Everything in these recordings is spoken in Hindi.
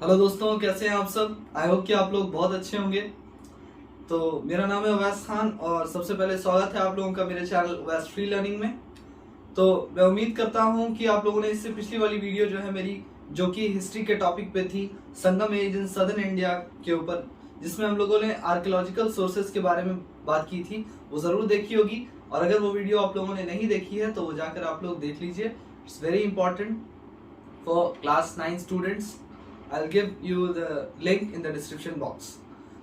हेलो दोस्तों, कैसे हैं आप सब। आई होप कि आप लोग बहुत अच्छे होंगे। तो मेरा नाम है अवैस खान और सबसे पहले स्वागत है आप लोगों का मेरे चैनल अवैस फ्री लर्निंग में। तो मैं उम्मीद करता हूं कि आप लोगों ने इससे पिछली वाली वीडियो जो है मेरी, जो कि हिस्ट्री के टॉपिक पे थी, संगम एज इन सदर्न इंडिया के ऊपर, जिसमें हम लोगों ने आर्कियोलॉजिकल सोर्सेज के बारे में बात की थी, वो जरूर देखी होगी। और अगर वो वीडियो आप लोगों ने नहीं देखी है तो वो जाकर आप लोग देख लीजिए। It's very important for class 9 students. I'll give you the link in the description box।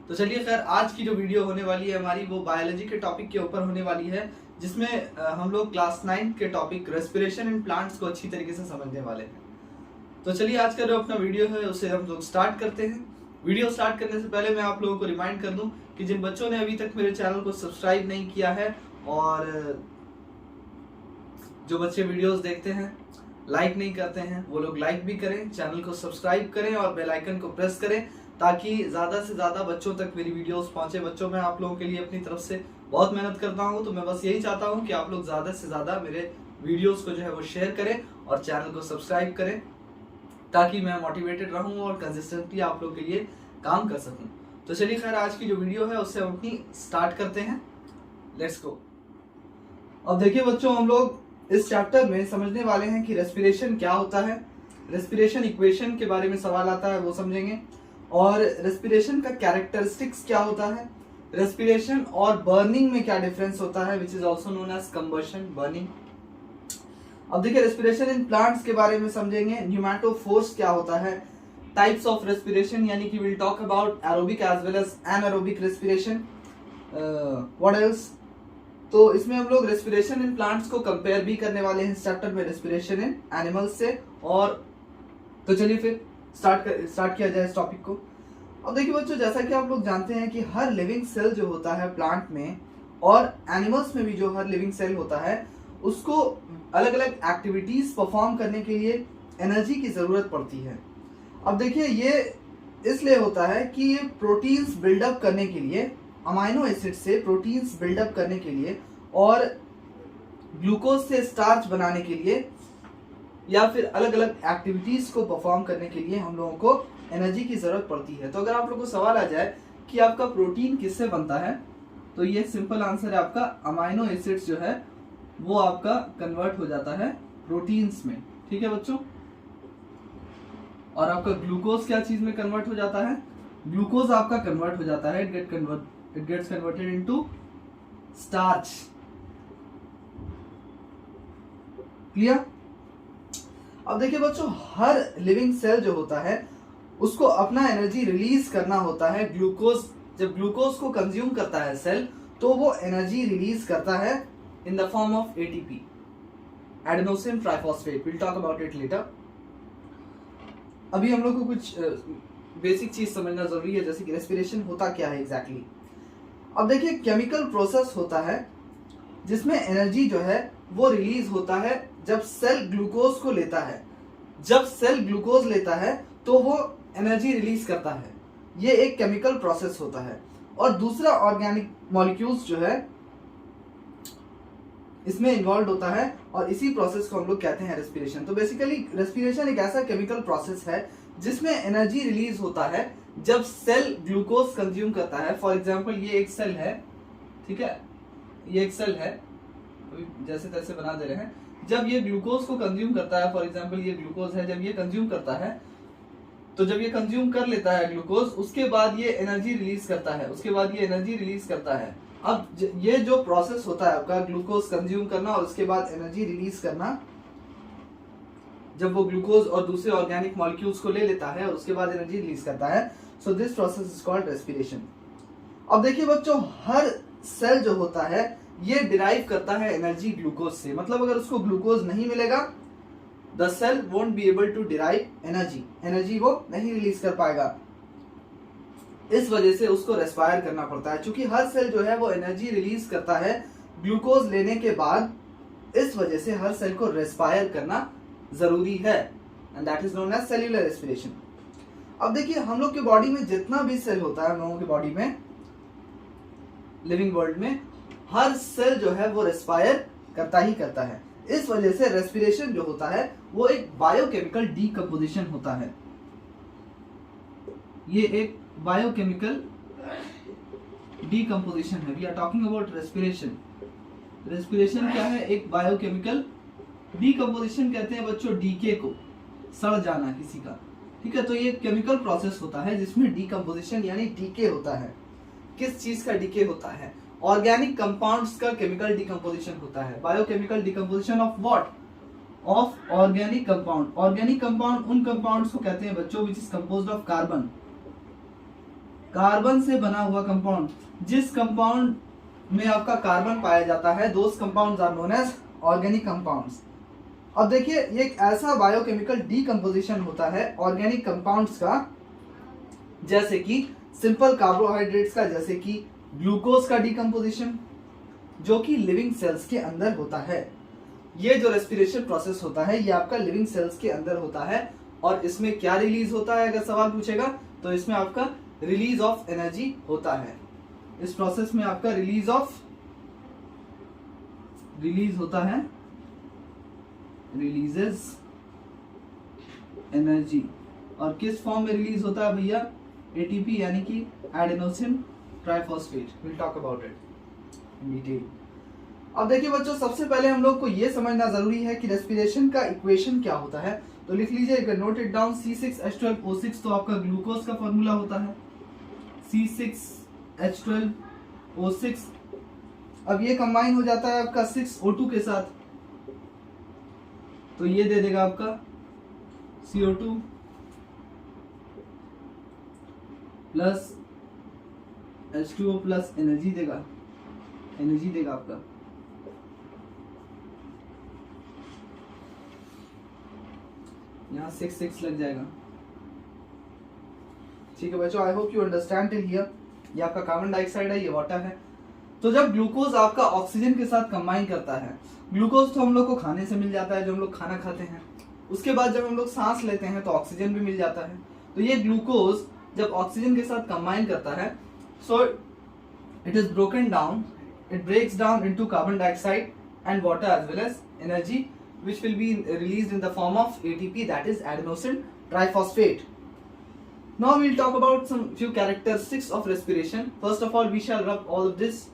तो चलिए, खैर आज की जो वीडियो होने वाली है हमारी, वो बायोलॉजी के टॉपिक के ऊपर होने वाली है, जिसमें हम लोग क्लास 9 के टॉपिक रेस्पिरेशन इन प्लांट्स को अच्छी तरीके से समझने वाले हैं। तो चलिए, आज का जो अपना वीडियो है उसे हम लोग स्टार्ट करते हैं। वीडियो स्टार्ट करने से पहले मैं आप लोगों को रिमाइंड कर दूं कि जिन बच्चों ने अभी तक मेरे चैनल को सब्सक्राइब नहीं किया है, और जो बच्चे वीडियोस देखते हैं लाइक नहीं करते हैं, वो लोग लाइक भी करें, चैनल को सब्सक्राइब करें और बेल आइकन को प्रेस करें, ताकि ज्यादा से ज्यादा बच्चों तक मेरी वीडियोस पहुंचे। बच्चों, मैं आप लोगों के लिए अपनी तरफ से बहुत मेहनत करता हूं, तो मैं बस यही चाहता हूं कि आप लोग ज्यादा से ज्यादा मेरे वीडियोस को जो है वो शेयर करें और चैनल को सब्सक्राइब करें, ताकि मैं मोटिवेटेड रहूं और कंसिस्टेंटली आप लोग के लिए काम कर सकूं। तो चलिए, खैर आज की जो वीडियो है उससे हम अपनी स्टार्ट करते हैं। Let's go. अब देखिए बच्चों, हम लोग इस चैप्टर में समझने वाले हैं कि रेस्पिरेशन क्या होता है, रेस्पिरेशन इक्वेशन के बारे में सवाल आता है वो समझेंगे, और रेस्पिरेशन का कैरेक्टरिस्टिक्स क्या होता है, रेस्पिरेशन और बर्निंग में क्या डिफरेंस होता है, which is also known as combustion, burning. अब देखिए, रेस्पिरेशन इन प्लांट्स के बारे में समझेंगे, न्यूमेटोफोर्स क्या होता है, टाइप्स ऑफ रेस्पिरेशन, यानी कि will talk about aerobic as well as anaerobic respiration. What else, तो इसमें हम लोग रेस्पिरेशन इन प्लांट्स को कंपेयर भी करने वाले हैं इस चैप्टर में रेस्पिरेशन इन एनिमल्स से। और तो चलिए फिर स्टार्ट किया जाए इस टॉपिक को। अब देखिए बच्चों, जैसा कि आप लोग जानते हैं कि हर लिविंग सेल जो होता है प्लांट में और एनिमल्स में भी जो हर लिविंग सेल होता है, उसको अलग अलग एक्टिविटीज परफॉर्म करने के लिए एनर्जी की जरूरत पड़ती है। अब देखिए, ये इसलिए होता है कि ये प्रोटीन्स बिल्डअप करने के लिए, अमाइनो एसिड से प्रोटीन्स बिल्डअप करने के लिए और ग्लूकोज से स्टार्च बनाने के लिए, या फिर अलग अलग एक्टिविटीज को परफॉर्म करने के लिए हम लोगों को एनर्जी की जरूरत पड़ती है। तो अगर आप लोगों को सवाल आ जाए कि आपका प्रोटीन किससे बनता है, तो ये सिंपल आंसर है, आपका अमाइनो एसिड्स जो है वो आपका कन्वर्ट हो जाता है प्रोटीन्स में। ठीक है बच्चों। और आपका ग्लूकोज क्या चीज में कन्वर्ट हो जाता है, ग्लूकोज आपका कन्वर्ट हो जाता है, it gets converted into starch। Clear. अब देखिए बच्चों, हर लिविंग सेल जो होता है उसको अपना एनर्जी रिलीज करना होता है। ग्लूकोज, जब ग्लूकोज को कंज्यूम करता है सेल, तो वो एनर्जी रिलीज करता है इन the form of ATP, adenosine triphosphate. Will talk about it later. अभी हम लोग को कुछ बेसिक चीज समझना जरूरी है, जैसे कि रेस्पिरेशन होता क्या है एग्जैक्टली। अब देखिए, केमिकल प्रोसेस होता है जिसमें एनर्जी जो है वो रिलीज होता है जब सेल ग्लूकोज को लेता है। जब सेल ग्लूकोज लेता है तो वो एनर्जी रिलीज करता है। ये एक केमिकल प्रोसेस होता है। और दूसरा ऑर्गेनिक मॉलिक्यूल्स जो है इसमें इन्वॉल्व होता है, और इसी प्रोसेस को हम लोग कहते हैं रेस्पिरेशन। तो बेसिकली रेस्पिरेशन एक ऐसा केमिकल प्रोसेस है जिसमें एनर्जी रिलीज होता है जब सेल ग्लूकोज कंज्यूम करता है। फॉर एग्जांपल, ये एक सेल है, ठीक है, ये एक सेल है, जैसे तैसे बना दे रहे हैं। जब ये ग्लूकोज को कंज्यूम करता है, फॉर एग्जांपल ये ग्लूकोज है, जब ये कंज्यूम करता है, तो जब ये कंज्यूम कर लेता है ग्लूकोज, उसके बाद ये एनर्जी रिलीज करता है, उसके बाद ये एनर्जी रिलीज करता है। अब ये जो प्रोसेस होता है आपका, ग्लूकोज कंज्यूम करना और उसके बाद एनर्जी रिलीज करना, जब वो ग्लूकोज और दूसरे ऑर्गेनिक मॉलिक्यूल्स को ले लेता है और उसके बाद एनर्जी रिलीज करता है, so this process is called respiration. अब देखिए बच्चों, हर सेल जो होता है ये डिराइव करता है एनर्जी ग्लूकोज से। मतलब अगर उसको ग्लूकोज नहीं मिलेगा, the cell won't be able to derive energy, energy वो नहीं रिलीज कर पाएगा। इस वजह से उसको रेस्पायर करना पड़ता है। क्योंकि हर सेल जो है वो एनर्जी रिलीज करता है ग्लूकोज लेने के बाद, इस वजह से हर सेल को रेस्पायर करना जरूरी है, and that is known as cellular respiration. अब देखिए, हम लोग के बॉडी में जितना भी सेल होता है, हम लोगों के बॉडी में, लिविंग वर्ल्ड में, हर सेल जो है वो रेस्पायर करता ही करता है। इस वजह से रेस्पिरेशन जो होता है वो एक बायोकेमिकल डीकम्पोजिशन होता है। ये एक बायोकेमिकल डीकम्पोजिशन है। We are talking about respiration. Respiration क्या है? एक बायोकेमिकल डीकम्पोजिशन कहते हैं बच्चों डीके को, सड़ जाना किसी का, ठीक है। तो ये केमिकल प्रोसेस होता है जिसमें डीकम्पोजिशन यानी डीके होता है। किस चीज का डीके होता है? ऑर्गेनिक कंपाउंड्स का केमिकल डीकम्पोजिशन होता है। Biochemical decomposition of what? Of organic compound. Organic compound उन कंपाउंड्स को कहते हैं बच्चों which is composed of carbon. Carbon से बना हुआ कंपाउंड, जिस कंपाउंड में आपका कार्बन पाया जाता है, those compounds are known as organic compounds. अब देखिए ये एक ऐसा बायोकेमिकल डीकम्पोजिशन होता है ऑर्गेनिक कंपाउंड्स का, जैसे कि सिंपल कार्बोहाइड्रेट्स का, जैसे कि ग्लूकोज का डीकम्पोजिशन, जो कि लिविंग सेल्स के अंदर होता है। ये जो रेस्पिरेशन प्रोसेस होता है ये आपका लिविंग सेल्स के अंदर होता है। और इसमें क्या रिलीज होता है अगर सवाल पूछेगा तो इसमें आपका रिलीज ऑफ एनर्जी होता है। इस प्रोसेस में आपका रिलीज होता है, रिलीजेस एनर्जी। और किस फॉर्म में रिलीज होता है भैया? एटीपी यानी कि adenosine triphosphate. Will talk about it in detail. अब देखिए बच्चों, सबसे पहले हम लोग को यह समझना जरूरी है कि रेस्पिरेशन का इक्वेशन क्या होता है। तो लिख लीजिए, नोट इट डाउन, C6H12O6 तो आपका ग्लूकोज का फॉर्मूला होता है, C6H12O6। अब ये कंबाइन हो जाता है आपका 6O2 के साथ, तो ये दे देगा आपका CO2 plus H2O plus energy देगा आपका। यहाँ 6 लग जाएगा, ठीक है बच्चों। आई hope you understand till here. ये आपका कार्बन डाइऑक्साइड है, ये वाटर है। तो जब ग्लूकोज आपका ऑक्सीजन के साथ कंबाइन करता है, ग्लूकोज तो हम लोग को खाने से मिल जाता है जब हम लोग खाना खाते हैं, उसके बाद जब हम लोग सांस लेते हैं तो ऑक्सीजन भी मिल जाता है। तो ये ग्लूकोज जब ऑक्सीजन के साथ कंबाइन करता है, so it is broken down, it breaks down into carbon dioxide and water as well as energy which will be released in the form of ATP, that is adenosine triphosphate. Now we will talk about some few characteristics of respiration. First of all we shall rub all of this.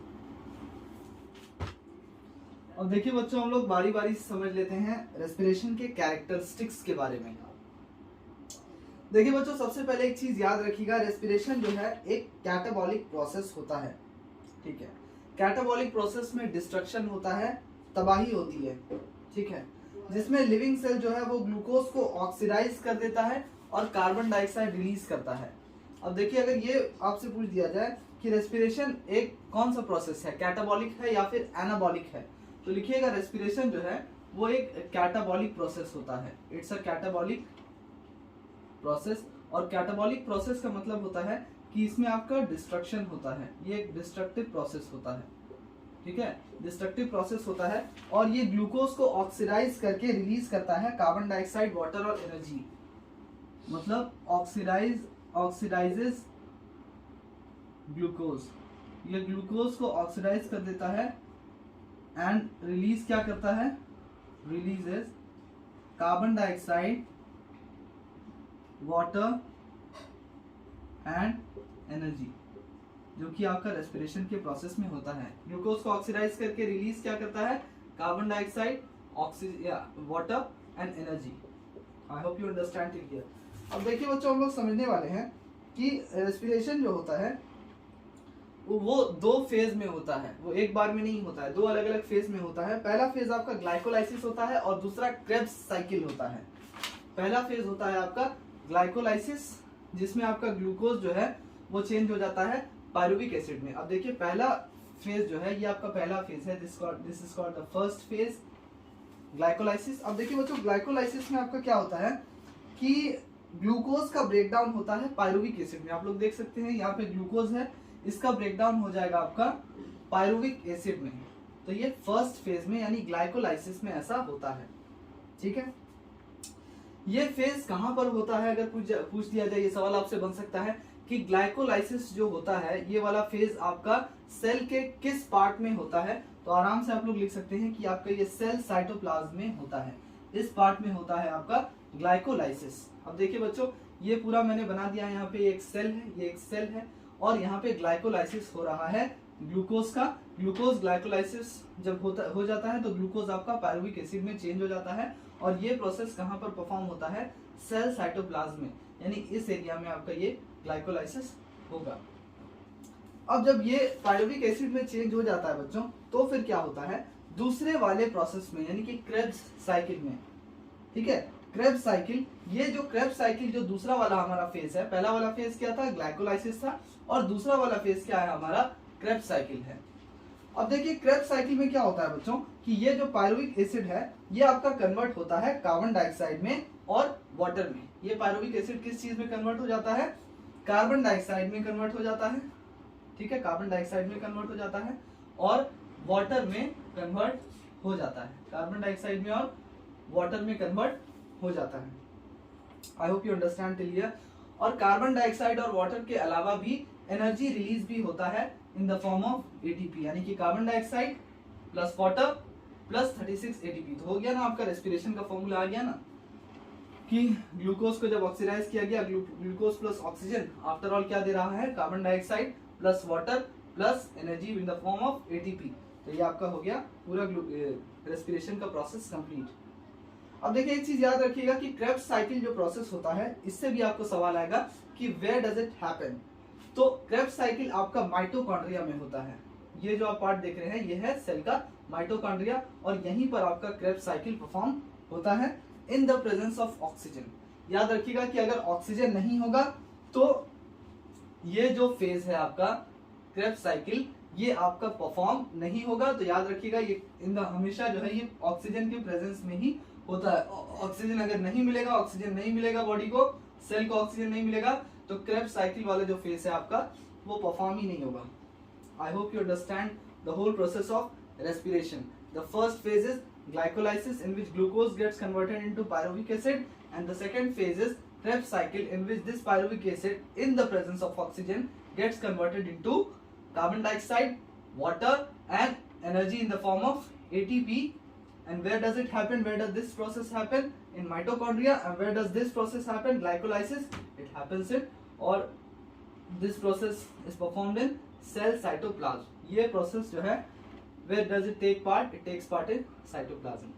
अब देखिए बच्चों, हम लोग बारी बारी से समझ लेते हैं रेस्पिरेशन के कैरेक्टरिस्टिक्स के बारे में। देखिए बच्चों, सबसे पहले एक चीज याद रखिएगा, रेस्पिरेशन जो है एक कैटाबॉलिक प्रोसेस होता है, ठीक है। कैटाबॉलिक प्रोसेस में डिस्ट्रक्शन होता है, तबाही होती है, ठीक है, जिसमें लिविंग सेल जो है वो ग्लूकोज को ऑक्सीडाइज कर देता है और कार्बन डाइऑक्साइड रिलीज करता है। अब देखिए, अगर ये आपसे पूछ दिया जाए कि रेस्पिरेशन एक कौन सा प्रोसेस है, कैटाबॉलिक है या फिर एनाबॉलिक है, तो लिखिएगा रेस्पिरेशन जो है वो एक कैटाबॉलिक प्रोसेस होता है। It's a catabolic process. और कैटाबॉलिक प्रोसेस का मतलब होता है कि इसमें आपका डिस्ट्रक्शन होता है, ये एक डिस्ट्रक्टिव प्रोसेस होता है, ठीक है, डिस्ट्रक्टिव प्रोसेस होता है। और ये ग्लूकोज को ऑक्सीडाइज करके रिलीज करता है कार्बन डाइऑक्साइड, वाटर और एनर्जी। मतलब ऑक्सीडाइजेस ग्लूकोज, ये ग्लूकोज को ऑक्सीडाइज कर देता है एंड रिलीज क्या करता है? Releases carbon dioxide, water and energy, जो कि आपका रेस्पिरेशन के प्रोसेस में होता है। ग्लूकोज को ऑक्सीडाइज करके रिलीज क्या करता है? Carbon dioxide, oxygen, water and energy. I hope you understand it here. अब देखिए बच्चों, हम लोग समझने वाले हैं कि रेस्पिरेशन जो होता है वो दो फेज में होता है, वो एक बार में नहीं होता है, दो अलग अलग फेज में होता है। पहला फेज आपका ग्लाइकोलाइसिस होता है और दूसरा क्रेब्स साइकिल होता है। पहला फेज होता है आपका ग्लाइकोलाइसिस, जिसमें आपका ग्लूकोज जो है वो चेंज हो जाता है पायरुविक एसिड में। अब देखिए, पहला फेज जो है ये आपका पहला फेज है, this is called the first phase, glycolysis. अब देखिए बच्चों, ग्लाइकोलाइसिस में आपका क्या होता है कि ग्लूकोज का ब्रेकडाउन होता है पायरुविक एसिड में। आप लोग देख सकते हैं यहाँ पे ग्लूकोज है, इसका ब्रेकडाउन हो जाएगा आपका पायरुविक एसिड में। तो ये फर्स्ट फेज में यानी ग्लाइकोलाइसिस में ऐसा होता है, ठीक है। ये फेज कहां पर होता है, अगर पूछ दिया जाए, ये सवाल आपसे बन सकता है कि ग्लाइकोलाइसिस जो होता है ये वाला फेज आपका सेल के किस पार्ट में होता है। तो आराम से आप लोग लिख सकते हैं कि आपका ये सेल साइटोप्लाज्म में होता है, इस पार्ट में होता है आपका ग्लाइकोलाइसिस। अब देखिए बच्चों, ये पूरा मैंने बना दिया। यहाँ पे एक सेल है, ये एक सेल है, और यहाँ पे ग्लाइकोलाइसिस हो रहा है ग्लूकोज का। ग्लूकोज ग्लाइकोलाइसिस जब हो जाता है तो ग्लूकोज आपका पायरुविक एसिड में चेंज हो जाता है, और ये प्रोसेस कहाँ पर परफॉर्म होता है, सेल साइटोप्लाज्म में, यानी इस एरिया में आपका ये ग्लाइकोलाइसिस होगा। अब जब ये पायरुविक एसिड में चेंज हो जाता है बच्चों, तो फिर क्या होता है दूसरे वाले प्रोसेस में, यानी कि क्रेब्स साइकिल में, ठीक है, क्रेब्स साइकिल। ये जो क्रेब्स साइकिल जो दूसरा वाला हमारा फेज है, पहला वाला फेज क्या था, ग्लाइकोलाइसिस था, और दूसरा वाला फेज क्या है हमारा, क्रेब्स साइकिल है। अब देखिए क्रेब्स साइकिल में क्या होता है बच्चों कि ये जो पायरुविक एसिड है ये आपका कन्वर्ट होता है कार्बन डाइऑक्साइड में और वाटर में। ये पायरुविक एसिड किस चीज में कन्वर्ट हो जाता है, कार्बन डाइऑक्साइड में कन्वर्ट हो जाता है, ठीक है, कार्बन डाइऑक्साइड में कन्वर्ट हो जाता है और वाटर में कन्वर्ट हो जाता है, कार्बन डाइऑक्साइड में और वाटर में कन्वर्ट हो जाता है। आई hope you understand till here. और कार्बन डाइऑक्साइड और वाटर के अलावा भी एनर्जी रिलीज भी होता है इन द फॉर्म ऑफ एटीपी, यानी कि carbon dioxide plus water plus 36 ATP. तो हो गया ना आपका रेस्पिरेशन का फॉर्मूला आ गया ना, कि ग्लूकोज को जब ऑक्सीडाइज किया गया, glucose plus oxygen after all क्या दे रहा है, carbon dioxide plus water plus energy in the form of ATP. तो ये आपका हो गया पूरा रेस्पिरेशन का प्रोसेस कंप्लीट। अब देखिए एक चीज याद रखिएगा कि क्रेब्स साइकिल जो प्रोसेस होता है, इससे भी आपको सवाल आएगा कि वेयर डज इट हैपन। तो क्रेब्स साइकिल आपका माइटोकॉन्ड्रिया में होता है। ये जो आप पार्ट देख रहे हैं ये है सेल का माइटोकॉन्ड्रिया, और यहीं पर आपका क्रेब्स साइकिल परफॉर्म होता है in the presence of oxygen. याद रखिएगा कि अगर ऑक्सीजन नहीं होगा तो ये जो फेज है आपका क्रेब्स साइकिल, ये आपका परफॉर्म नहीं होगा। तो याद रखिएगा ये हमेशा जो है ये ऑक्सीजन के प्रेजेंस में ही होता है। ऑक्सीजन अगर नहीं मिलेगा, ऑक्सीजन नहीं मिलेगा बॉडी को, सेल को ऑक्सीजन नहीं मिलेगा, तो क्रेब्स साइकिल वाला जो फेज है आपका वो परफॉर्म ही नहीं होगा। I hope you understand the whole process of respiration. The first phase is glycolysis, in which glucose gets converted into pyruvic acid, and the second phase is Krebs cycle, in which this pyruvic acid in the presence of oxygen gets converted into carbon dioxide, water and energy in the form of ATP. And where does it happen, where does this process happen, in mitochondria. And where does this process happen, glycolysis, it happens in, or this process is performed in cell cytoplasm. ये process जो है where does it take part, it takes part in cytoplasm.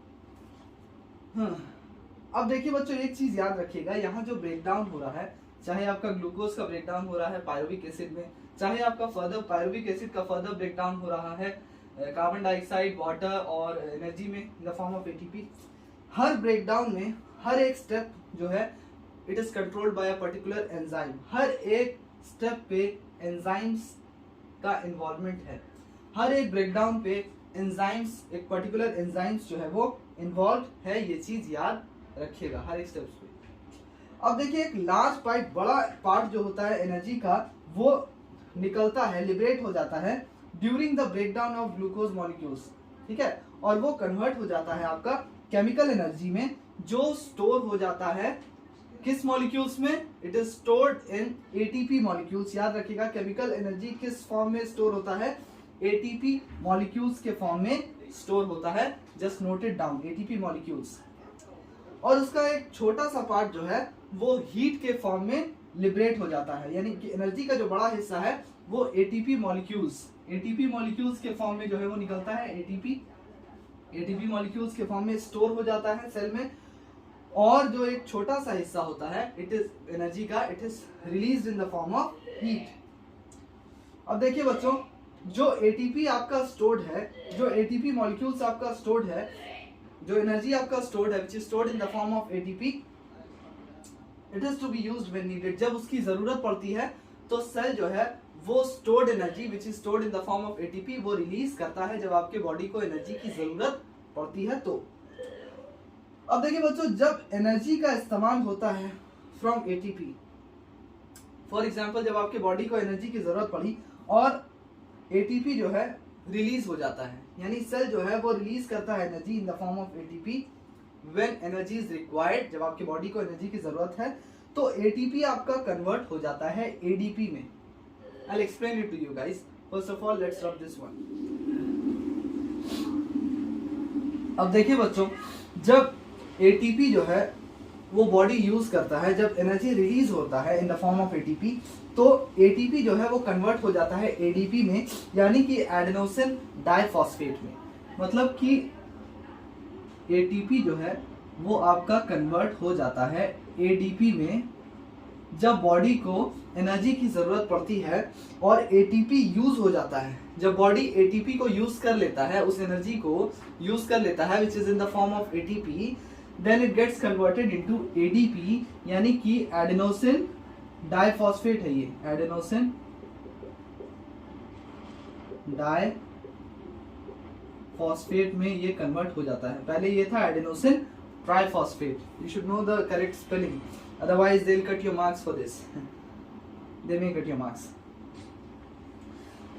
अब देखिए बच्चों एक चीज याद रखिएगा, यहाँ जो ब्रेकडाउन हो रहा है, चाहे आपका ग्लूकोज का ब्रेकडाउन हो रहा है पायरुविक एसिड में, चाहे आपका फर्दर पायरुविक एसिड का फर्दर ब्रेकडाउन हो रहा है कार्बन डाइऑक्साइड, वाटर और एनर्जी में in the form of ATP, हर ब्रेकडाउन में हर एक स्टेप जो है it is controlled by a particular enzyme. हर एक स्टेप पे एंजाइम्स का इन्वॉल्वमेंट है, हर एक ब्रेकडाउन पे एंजाइम्स, एक पर्टिकुलर एंजाइम्स जो है वो इन्वॉल्व है। ये चीज याद रखिएगा हर एक स्टेप्स पे। अब देखिए एक लार्ज पार्ट, बड़ा पार्ट जो होता है एनर्जी का, वो निकलता है, लिबरेट हो जाता है during the breakdown of glucose molecules, ठीक है, और वो कन्वर्ट हो जाता है आपका केमिकल एनर्जी में, जो स्टोर हो जाता है किस मॉलिक्यूल्स में, it is stored in ATP molecules. याद रखिएगा केमिकल एनर्जी किस फॉर्म में स्टोर होता है, एटीपी मॉलिक्यूल्स के फॉर्म में स्टोर होता है। Just noted down, ATP molecules. और उसका एक छोटा सा पार्ट जो है वो हीट के फॉर्म में लिबरेट हो जाता है, यानी कि एनर्जी का जो बड़ा हिस्सा है वो एटीपी मॉलिक्यूल्स के फॉर्म में जो है वो निकलता है। एटीपी मॉलिक्यूल्स के फॉर्म में स्टोर हो जाता है सेल में, और जो एक छोटा सा हिस्सा होता है इट इज एनर्जी का, it is released in the form of heat. अब देखिए बच्चों जो एटीपी आपका स्टोर्ड है, जो एटीपी मॉलिक्यूल्स आपका स्टोर्ड है, जो एनर्जी आपका स्टोर्ड है, which is stored in the form of ATP, it is to be used when needed. जब उसकी जरूरत पड़ती है तो सेल जो है वो stored energy which is stored in the form of ATP वो रिलीज करता है जब आपके बॉडी को एनर्जी की जरूरत पड़ती है तो। अब देखिए बच्चों जब एनर्जी का इस्तेमाल होता है फ्रॉम एटीपी, फॉर एग्जांपल जब आपके बॉडी को एनर्जी की जरूरत पड़ी और एटीपी जो है रिलीज हो जाता है, यानी सेल जो है वो रिलीज करता है energy in the form of ATP when energy is required. जब आपकी बॉडी को एनर्जी की जरूरत है तो एटीपी आपका कन्वर्ट हो जाता है एडीपी में। I will explain it to you guys. First of all let's rub this one. अब देखिए बच्चों जब एटीपी जो है वो बॉडी यूज करता है, जब एनर्जी रिलीज होता है इन द फॉर्म ऑफ एटीपी, तो एटीपी जो है वो कन्वर्ट हो जाता है एडीपी में, यानी कि एडेनोसिन डाइफॉस्फेट में। मतलब कि एटीपी जो है वो आपका कन्वर्ट हो जाता है एडीपी में जब बॉडी को एनर्जी की जरूरत पड़ती है और एटीपी यूज हो जाता है। जब बॉडी एटीपी को यूज कर लेता है, उस एनर्जी को यूज कर लेता है which is in the form of ATP, then it gets converted into ADP, यानी कि एडेनोसिन डाइफॉस्फेट है ये, एडेनोसिन डाइफॉस्फेट में ये कन्वर्ट हो जाता है। पहले ये था adenosine triphosphate. You should know the correct spelling, otherwise they'll cut your marks for this. They may cut your marks.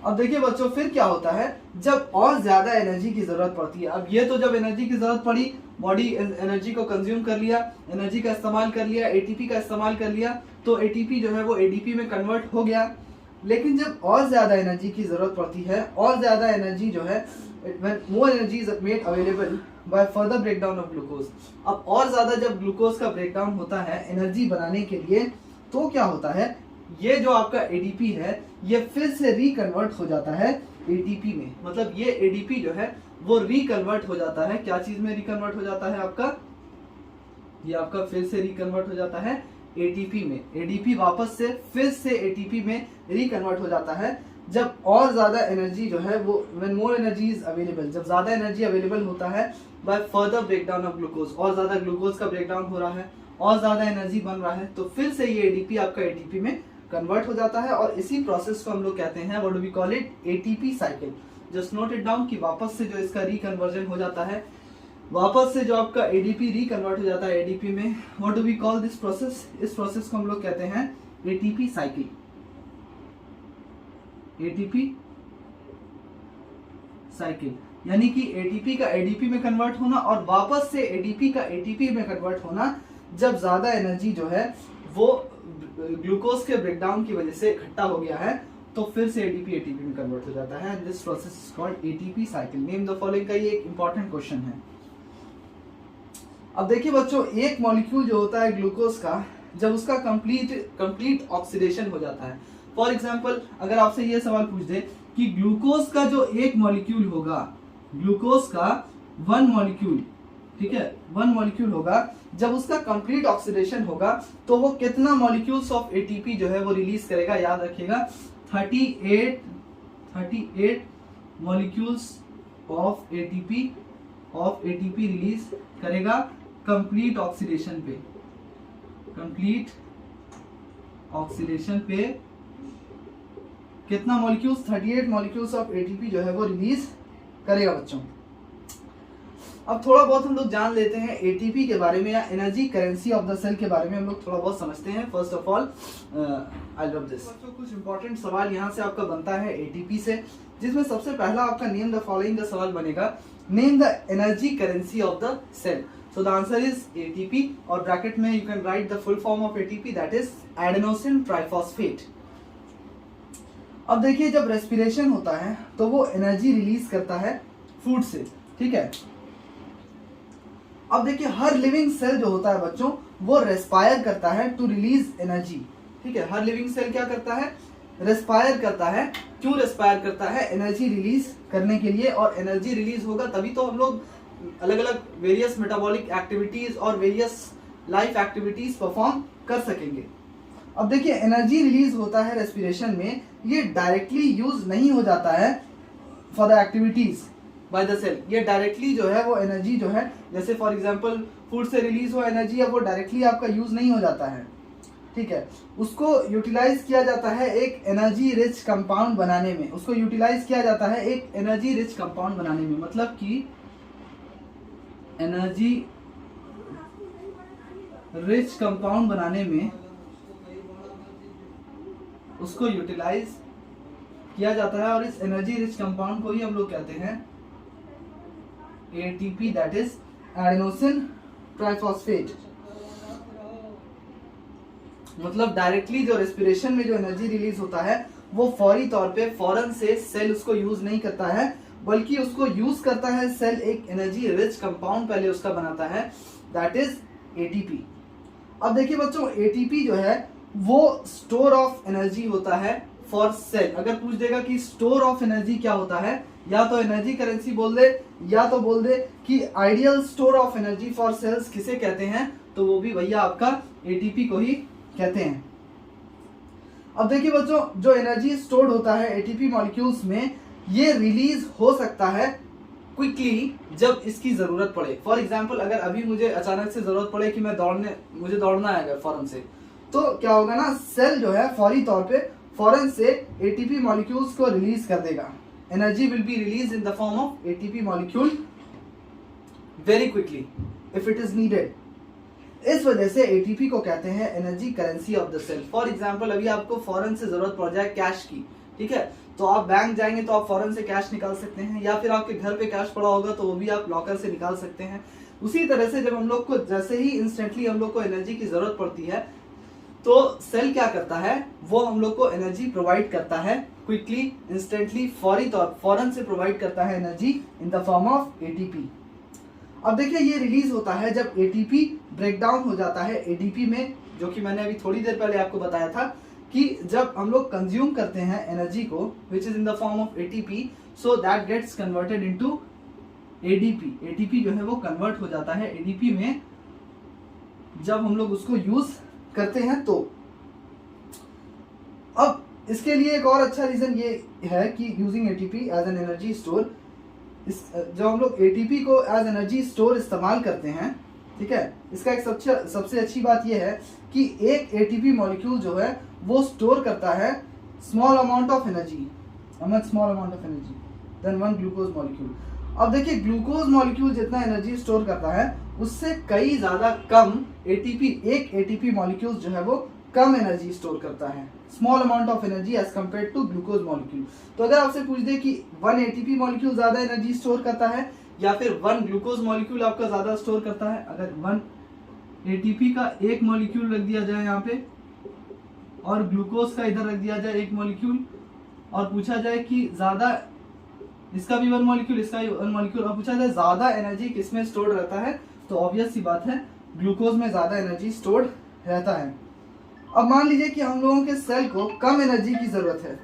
अब देखिए बच्चों, फिर क्या होता है जब और ज्यादा एनर्जी की जरूरत पड़ती है। अब ये तो जब एनर्जी की जरूरत पड़ी, बॉडी एनर्जी को कंज्यूम कर लिया, एनर्जी का इस्तेमाल कर लिया, एटीपी का इस्तेमाल कर लिया, तो एटीपी जो है वो एडीपी में कन्वर्ट हो गया। लेकिन जब और ज्यादा एनर्जी की जरूरत पड़ती है, और ज्यादा एनर्जी जो है, when more energy is made available by further breakdown of glucose, अब और ज्यादा जब ग्लूकोज का ब्रेकडाउन होता है एनर्जी बनाने के लिए, तो क्या होता है, ये जो आपका एडीपी है ये फिर से रिकन्वर्ट हो जाता है एटीपी में। मतलब ये एडीपी जो है वो रिकन्वर्ट हो जाता है, क्या चीज में रिकन्वर्ट हो जाता है आपका, ये आपका फिर से रिकन्वर्ट हो जाता है एटीपी में। एडीपी वापस से फिर से एटीपी में रिकन्वर्ट हो जाता है जब और ज्यादा एनर्जी जो है वो, when more energy is available, जब ज्यादा एनर्जी अवेलेबल होता है by further breakdown of glucose, और ज्यादा ग्लूकोज का ब्रेकडाउन हो रहा है, और ज्यादा एनर्जी बन रहा है, तो फिर से ये एडीपी आपका एटीपी में कन्वर्ट हो जाता है। और इसी प्रोसेस को हम लोग कहते हैं, what do we call it, ATP cycle. Just note it down कि वापस से जो इसका रिकन्वर्जन हो जाता है, वापस से जो आपका एडीपी रिकन्वर्ट हो जाता है एडीपी में, what do we call this process, इस प्रोसेस को हम लोग कहते हैं एटीपी साइकिल। एटीपी साइकिल यानी कि एटीपी का एडीपी में कन्वर्ट होना और वापस से एडीपी का एटीपी में कन्वर्ट होना जब ज्यादा एनर्जी जो है वो ग्लूकोज के ब्रेकडाउन की वजह से इकट्ठा हो गया है, तो फिर से एडीपी एटीपी में कन्वर्ट हो जाता है। This process is called ATP cycle. Name the following का ये एक इंपॉर्टेंट क्वेश्चन है। अब देखिए बच्चों, एक मॉलिक्यूल जो होता है ग्लूकोज का, जब उसका कंप्लीट ऑक्सीडेशन हो जाता है, फॉर एग्जाम्पल अगर आपसे ये सवाल पूछ दे कि ग्लूकोज का जो एक मॉलिक्यूल होगा, ग्लूकोज का वन मॉलिक्यूल, ठीक है, वन मॉलिक्यूल होगा, जब उसका कंप्लीट ऑक्सीडेशन होगा तो वो कितना मॉलिक्यूल्स ऑफ एटीपी जो है वो रिलीज करेगा, याद रखिएगा 38 मॉलिक्यूल्स ऑफ एटीपी रिलीज करेगा कंप्लीट ऑक्सीडेशन पे। कंप्लीट ऑक्सीडेशन पे कितना मॉलिक्यूल्स, 38 मॉलिक्यूल्स ऑफ एटीपी जो है वो रिलीज करेगा बच्चों। अब थोड़ा बहुत हम लोग जान लेते हैं एटीपी के बारे में, या energy currency of the cell के बारे में हम लोग थोड़ा बहुत समझते हैं। First of all I love this. कुछ इंपॉर्टेंट सवाल यहाँ से आपका बनता है एटीपी से, जिसमें सबसे पहला आपका नेम द फॉलोइंग का सवाल बनेगा, name the energy currency of the cell. So the answer is ATP, और ब्रैकेट में you can write the full form of ATP, that is adenosine triphosphate। अब देखिए, जब रेस्पिरेशन होता है तो वो एनर्जी रिलीज करता है फूड से, ठीक है। अब देखिए, हर लिविंग सेल जो होता है बच्चों वो रेस्पायर करता है टू रिलीज एनर्जी, ठीक है। हर लिविंग सेल क्या करता है, रेस्पायर करता है। क्यों रेस्पायर करता है, एनर्जी रिलीज करने के लिए, और एनर्जी रिलीज होगा तभी तो हम लोग अलग अलग वेरियस मेटाबॉलिक एक्टिविटीज और वेरियस लाइफ एक्टिविटीज परफॉर्म कर सकेंगे। अब देखिए, एनर्जी रिलीज होता है रेस्पिरेशन में, ये डायरेक्टली यूज नहीं हो जाता है for the activities by the cell. ये डायरेक्टली जो है वो एनर्जी जो है, जैसे फॉर एग्जांपल फूड से रिलीज हुआ एनर्जी, अब वो डायरेक्टली आपका यूज नहीं हो जाता है, ठीक है। उसको यूटिलाइज किया जाता है एक एनर्जी रिच कंपाउंड बनाने में, उसको यूटिलाइज किया जाता है एक एनर्जी रिच कंपाउंड बनाने में। मतलब कि एनर्जी रिच कंपाउंड बनाने में उसको यूटिलाइज किया जाता है, और इस एनर्जी रिच कंपाउंड को ही हम लोग कहते हैं ATP, that is adenosine triphosphate. मतलब डायरेक्टली जो रेस्पिरेशन में जो एनर्जी रिलीज होता है वो फौरी तौर पे फौरन से सेल उसको यूज नहीं करता है, बल्कि उसको यूज करता है सेल एक एनर्जी रिच कंपाउंड पहले उसका बनाता है, दैट इज एटीपी। अब देखिए बच्चों, एटीपी जो है वो स्टोर ऑफ एनर्जी होता है फॉर सेल। अगर पूछ देगा कि स्टोर ऑफ एनर्जी क्या होता है, या तो एनर्जी करेंसी बोल दे, या तो बोल दे कि ideal store of energy for cells किसे कहते हैं, तो वो भी भैया आपका एटीपी को ही कहते हैं। अब देखिए बच्चों, जो एनर्जी स्टोर्ड होता है एटीपी मॉलिक्यूल्स में, ये रिलीज हो सकता है क्विकली जब इसकी जरूरत पड़े। फॉर एग्जाम्पल, अगर अभी मुझे अचानक से जरूरत पड़े कि मुझे दौड़ना है अगर फौरन से, तो क्या होगा ना, सेल जो है फौरी तौर पे फौरन से एटीपी मॉलिक्यूल्स को रिलीज कर देगा। Energy will be release in the form of ATP molecule very quickly if it is needed. इस वजह से एटीपी को कहते हैं energy currency of the cell. For example, अभी आपको फौरन से जरूरत पड़ जाए कैश की, ठीक है, तो आप बैंक जाएंगे तो आप फौरन से कैश निकाल सकते हैं, या फिर आपके घर पे कैश पड़ा होगा तो वो भी आप लॉकर से निकाल सकते हैं। उसी तरह से जब हम लोग को जैसे ही इंस्टेंटली हम लोग को एनर्जी की जरूरत पड़ती है, तो सेल क्या करता है, वो हम लोग को एनर्जी प्रोवाइड करता है क्विकली, इंस्टेंटली, फौरन से प्रोवाइड करता है energy in the form of ATP. अब देखिए, ये रिलीज होता है जब एटीपी ब्रेक डाउन हो जाता है एडीपी में, जो कि मैंने अभी थोड़ी देर पहले आपको बताया था कि जब हम लोग कंज्यूम करते हैं एनर्जी को which is in the form of ATP, so that gets converted into ADP. ATP जो है वो कन्वर्ट हो जाता है एडीपी में जब हम लोग उसको यूज करते हैं। तो अब इसके लिए एक और अच्छा रीजन ये है कि using ATP as an energy store, जब हम लोग एटीपी को एज एनर्जी स्टोर इस्तेमाल करते हैं, ठीक है, इसका एक सबसे अच्छी बात यह है कि एक एटीपी मॉलिक्यूल जो है वो स्टोर करता है small amount of energy, small amount of energy then one glucose molecule. अब देखिए, ग्लूकोज मॉलिक्यूल जितना एनर्जी स्टोर करता है उससे कई ज्यादा कम एक एटीपी मॉलिक्यूल जो है वो कम एनर्जी स्टोर करता है, small amount of energy as compare to glucose molecule. तो अगर आपसे पूछ दे कि वन एटीपी मॉलिक्यूल ज्यादा एनर्जी स्टोर करता है या फिर वन ग्लूकोज मॉलिक्यूल आपका ज्यादा स्टोर करता है, अगर वन एटीपी का एक मॉलिक्यूल रख दिया जाए यहाँ पे और ग्लूकोज का इधर रख दिया जाए एक मॉलिक्यूल, और पूछा जाए कि ज्यादा, इसका भी वन मॉलिक्यूल इसका भी वन मॉलिक्यूल, और पूछा जाए ज्यादा एनर्जी किसमें स्टोर्ड रहता है, तो ऑब्वियस सी बात है ग्लूकोज में ज्यादा एनर्जी स्टोर्ड रहता है। अब मान लीजिए कि हम लोगों के सेल को कम एनर्जी की जरूरत है,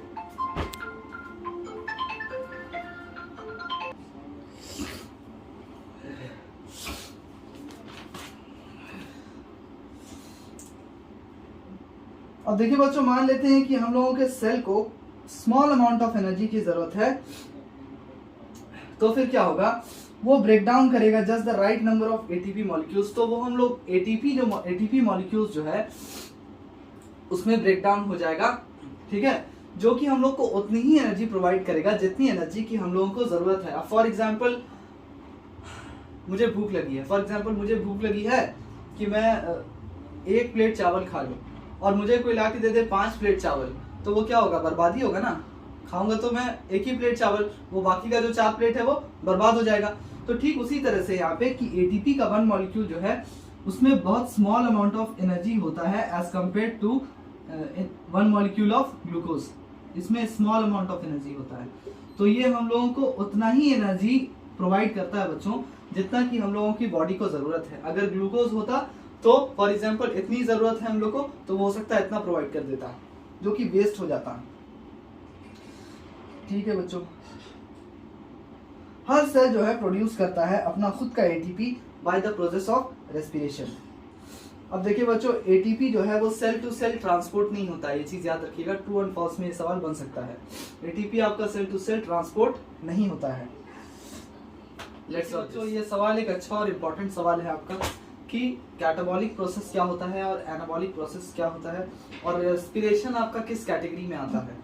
अब देखिए बच्चों, मान लेते हैं कि हम लोगों के सेल को स्मॉल अमाउंट ऑफ एनर्जी की जरूरत है, तो फिर क्या होगा, वो ब्रेक डाउन करेगा just the right number of ATP molecules. तो वो हम लोग एटीपी मॉलिक्यूल्स जो है उसमें ब्रेक डाउन हो जाएगा, ठीक है, जो कि हम लोग को उतनी ही एनर्जी प्रोवाइड करेगा जितनी एनर्जी की हम लोगों को जरूरत है। अब फॉर एग्जाम्पल मुझे भूख लगी है कि मैं एक प्लेट चावल खा लूं और मुझे कोई ला के दे दे 5 प्लेट चावल, तो वो क्या होगा, बर्बादी होगा ना। खाऊंगा तो मैं एक ही प्लेट चावल, वो बाकी का जो 4 प्लेट है वो बर्बाद हो जाएगा। तो ठीक उसी तरह से यहाँ पे कि एटीपी का वन मॉलिक्यूल जो है उसमें बहुत स्मॉल अमाउंट ऑफ एनर्जी होता है as compare to one molecule of glucose, इसमें स्मॉल अमाउंट ऑफ एनर्जी होता है। तो ये हम लोगों को उतना ही एनर्जी प्रोवाइड करता है बच्चों जितना कि हम लोगों की बॉडी को जरूरत है। अगर ग्लूकोज होता तो फॉर एग्जाम्पल इतनी जरूरत है हम लोग को, तो वो हो सकता है इतना प्रोवाइड कर देता, जो कि वेस्ट हो जाता। ठीक है बच्चों, हर सेल जो है प्रोड्यूस करता है अपना खुद का ATP by the process of respiration. अब देखिए बच्चों, एटीपी जो है वो सेल टू सेल ट्रांसपोर्ट नहीं होता है, ये चीज याद रखिएगा, ट्रू एंड फॉल्स में ये सवाल बन सकता है। एटीपी आपका सेल टू सेल ट्रांसपोर्ट नहीं होता है। लेट्स बच्चों, ये सवाल एक अच्छा और इम्पोर्टेंट सवाल है आपका कि कैटाबॉलिक प्रोसेस क्या होता है और एनाबॉलिक प्रोसेस क्या होता है, और रेस्पिरेशन आपका किस कैटेगरी में आता है।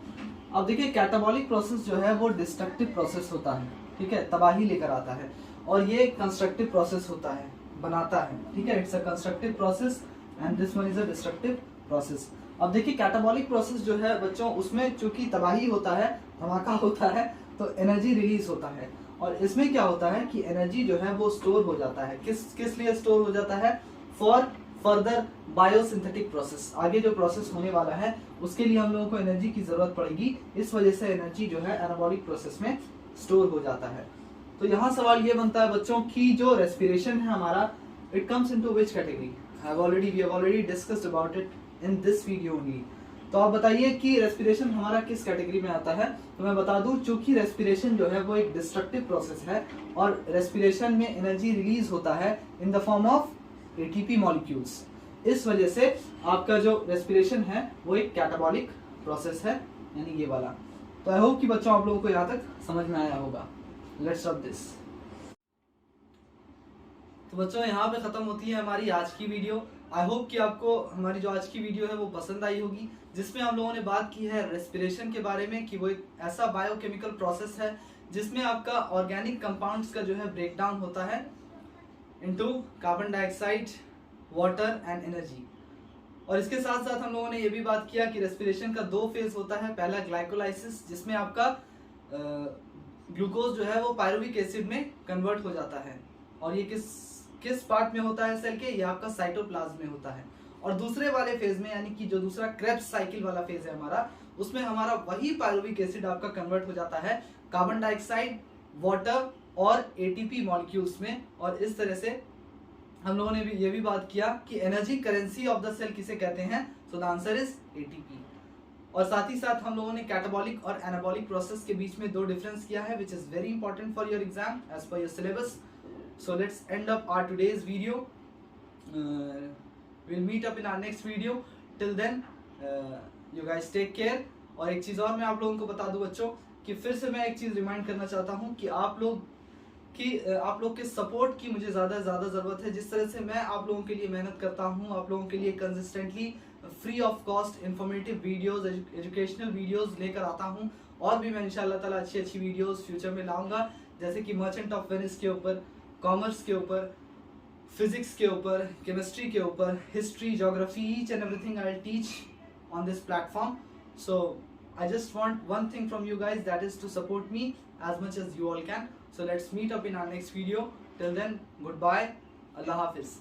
अब देखिए, कैटाबॉलिक प्रोसेस जो है वो डिस्ट्रक्टिव प्रोसेस होता है, ठीक है, तबाही लेकर आता है, और ये कंस्ट्रक्टिव प्रोसेस होता है, बनाता है, ठीक है, it's a constructive process and this one is a destructive process. अब देखिए, कैटाबॉलिक प्रोसेस जो है बच्चों, उसमें चूंकि तबाही होता है, धमाका होता है, तो एनर्जी रिलीज होता है, और इसमें क्या होता है कि एनर्जी जो है वो स्टोर हो जाता है। किस लिए स्टोर हो जाता है, फॉर फर्दर बायोसिंथेटिक प्रोसेस, आगे जो प्रोसेस होने वाला है उसके लिए हम लोगों को एनर्जी की जरूरत पड़ेगी, इस वजह से एनर्जी जो है एनाबॉलिक प्रोसेस में स्टोर हो जाता है। तो यहाँ सवाल ये बनता है बच्चों कि जो रेस्पिरेशन है हमारा, it comes into which category, we have already discussed about it in this video only. तो आप बताइए कि रेस्पिरेशन हमारा किस कैटेगरी में आता है। तो मैं बता दूं, चूंकि रेस्पिरेशन जो है वो एक डिस्ट्रक्टिव प्रोसेस है और रेस्पिरेशन में एनर्जी रिलीज होता है इन the form of ATP molecules. इस वजह से आपका जो रेस्पिरेशन है वो एक कैटाबॉलिक प्रोसेस है, यानी ये वाला। तो आई होप कि बच्चों आप लोगों को यहाँ तक समझ में आया होगा। Let's start this. तो बच्चों यहाँ पे खत्म होती है हमारी आज की वीडियो। आई होप कि आपको हमारी जो आज की वीडियो है वो पसंद आई होगी, जिसमें हम लोगों ने बात की है रेस्पिरेशन के बारे में कि वो एक ऐसा बायोकेमिकल प्रोसेस है जिसमें आपका ऑर्गेनिक कंपाउंड्स का जो है ब्रेक डाउन होता है into carbon dioxide, water and energy. और इसके साथ साथ हम लोगों ने ये भी बात किया कि रेस्पिरेशन का 2 फेज होता है। पहला ग्लाइकोलाइसिस, जिसमें आपका ग्लूकोज जो है वो पायरुविक एसिड में कन्वर्ट हो जाता है, और ये किस पार्ट में होता है सेल के, ये आपका साइटोप्लाज्म में होता है। और दूसरे वाले फेज में, यानी कि जो दूसरा क्रेब्स साइकिल वाला फेज है हमारा, उसमें हमारा वही पायरुविक एसिड आपका कन्वर्ट हो जाता है कार्बन डाइऑक्साइड, वाटर और एटीपी मॉलिक्यूल्स में। और इस तरह से हम लोगों ने भी ये भी बात किया कि energy currency of the cell किसे कहते हैं। So the answer is ATP. और साथ ही साथ हम लोगों ने कैटाबॉलिक और एनाबॉलिक प्रोसेस के बीच में 2 डिफरेंस किया है, which is very important for your exam as per your syllabus. So let's end up our today's video. We'll meet up in our next video. Till then, you guys take care. और एक चीज़ और मैं आप लोगों को बता दूं बच्चों कि फिर से मैं एक चीज़ रिमाइंड करना चाहता हूं कि आप लोग के सपोर्ट की मुझे ज़्यादा ज़रूरत है। जिस तरह से मैं आप लोगों के लिए मेहनत करता हूं, आप लोगों के लिए consistently free of cost informative videos, educational videos लेकर आता हूं, और भी मैं इंशाल्लाह ताला अच्छी वीडियोस फ्यूचर में लाऊंगा, जैसे कि मर्चेंट ऑफ वेनिस के ऊपर, कॉमर्स के ऊपर, फिजिक्स के ऊपर, केमिस्ट्री के ऊपर, history, geography, each and everything I will teach on this platform. So I just want one thing from you guys, that is to support me as much as you all can. So let's meet up in our next video. Till then, goodbye. Allah Hafiz.